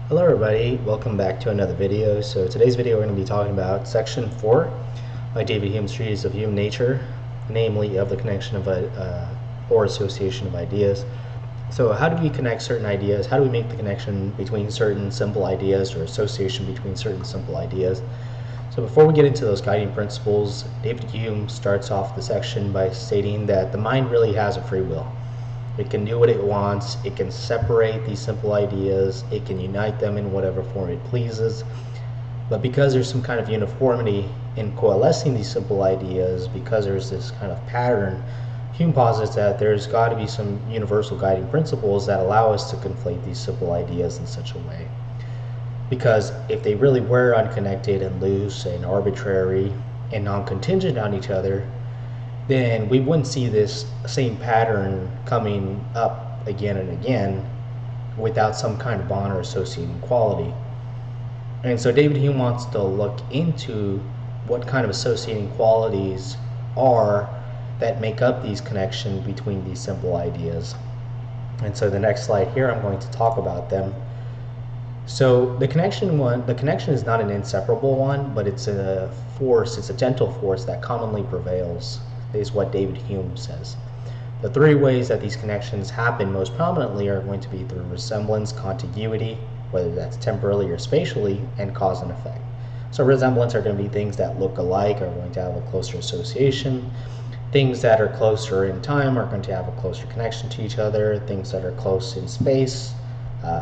Hello everybody, welcome back to another video. So today's video we're going to be talking about section 4 by David Hume's Treatise of Human Nature, namely of the connection of or association of ideas. So how do we connect certain ideas? How do we make the connection between certain simple ideas or association between certain simple ideas? So before we get into those guiding principles, David Hume starts off the section by stating that the mind really has a free will. It can do what it wants, it can separate these simple ideas, it can unite them in whatever form it pleases. But because there's some kind of uniformity in coalescing these simple ideas, because there's this kind of pattern, Hume posits that there's got to be some universal guiding principles that allow us to conflate these simple ideas in such a way. Because if they really were unconnected and loose and arbitrary and non-contingent on each other, then we wouldn't see this same pattern coming up again and again without some kind of bond or associating quality. And so David Hume wants to look into what kind of associating qualities are that make up these connections between these simple ideas. And so the next slide here, I'm going to talk about them. So the connection is not an inseparable one, but it's a force, it's a gentle force that commonly prevails, is what David Hume says. The three ways that these connections happen most prominently are going to be through resemblance, contiguity, whether that's temporally or spatially, and cause and effect. So resemblance are going to be things that look alike, are going to have a closer association. Things that are closer in time are going to have a closer connection to each other. Things that are close in space,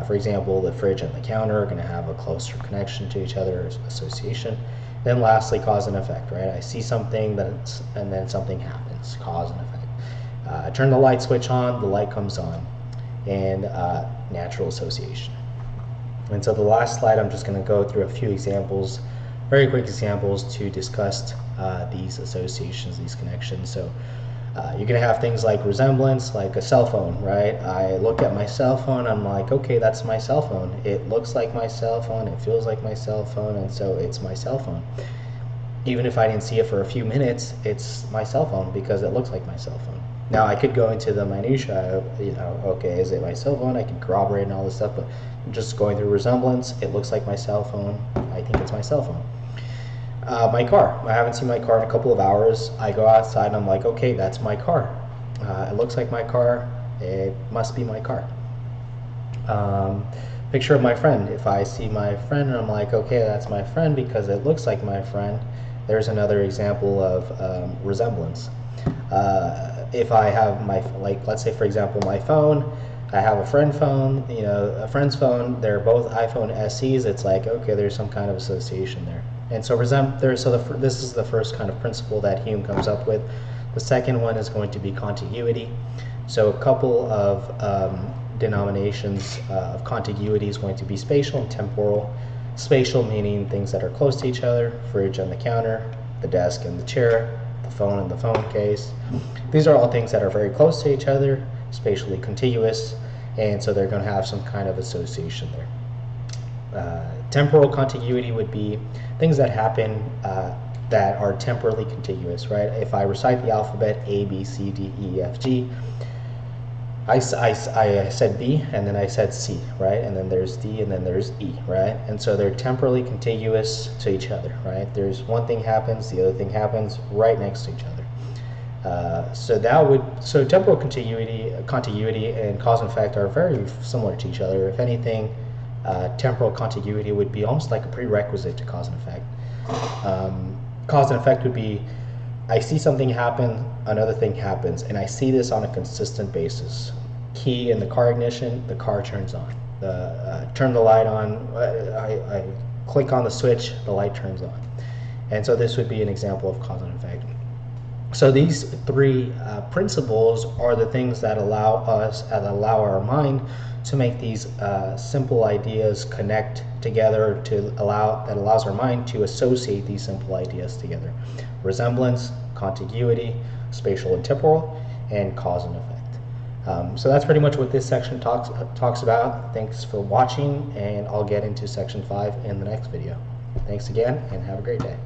for example, the fridge and the counter are going to have a closer connection to each other, association. Then lastly, cause and effect, right? I see something and then something happens, cause and effect. I turn the light switch on, the light comes on, and natural association. And so the last slide, I'm just going to go through a few examples, very quick examples to discuss these associations, these connections. So you're going to have things like resemblance, like a cell phone, right? I look at my cell phone, I'm like, okay, that's my cell phone. It looks like my cell phone, it feels like my cell phone, and so it's my cell phone. Even if I didn't see it for a few minutes, it's my cell phone because it looks like my cell phone. Now I could go into the minutiae, okay, is it my cell phone? I can corroborate and all this stuff, but just going through resemblance, it looks like my cell phone, I think it's my cell phone. My car. I haven't seen my car in a couple of hours. I go outside and I'm like, okay, that's my car. It looks like my car. It must be my car. Picture of my friend. If I see my friend and I'm like, okay, that's my friend because it looks like my friend, there's another example of resemblance. If I have let's say for example, my phone, I have a friend phone, a friend's phone, they're both iPhone SEs, it's like, okay, there's some kind of association there. And so this is the first kind of principle that Hume comes up with. The second one is going to be contiguity. So a couple of denominations of contiguity is going to be spatial and temporal. Spatial meaning things that are close to each other, fridge and the counter, the desk and the chair, the phone and the phone case. These are all things that are very close to each other, spatially contiguous, and so they're going to have some kind of association there. Temporal contiguity would be things that happen that are temporally contiguous, right? If I recite the alphabet A, B, C, D, E, F, G, I said B and then I said C, right? And then there's D and then there's E, right? And so they're temporally contiguous to each other, right? There's one thing happens, the other thing happens right next to each other. So temporal contiguity and cause and effect are very similar to each other. If anything, temporal contiguity would be almost like a prerequisite to cause and effect. Cause and effect would be, I see something happen, another thing happens, and I see this on a consistent basis. Key in the car ignition, the car turns on. Turn the light on, I click on the switch, the light turns on. And so this would be an example of cause and effect. So these three principles are the things that allow our mind to make these simple ideas connect together, that allows our mind to associate these simple ideas together. Resemblance, contiguity, spatial and temporal, and cause and effect. So that's pretty much what this section talks about. Thanks for watching, and I'll get into section 5 in the next video. Thanks again, and have a great day.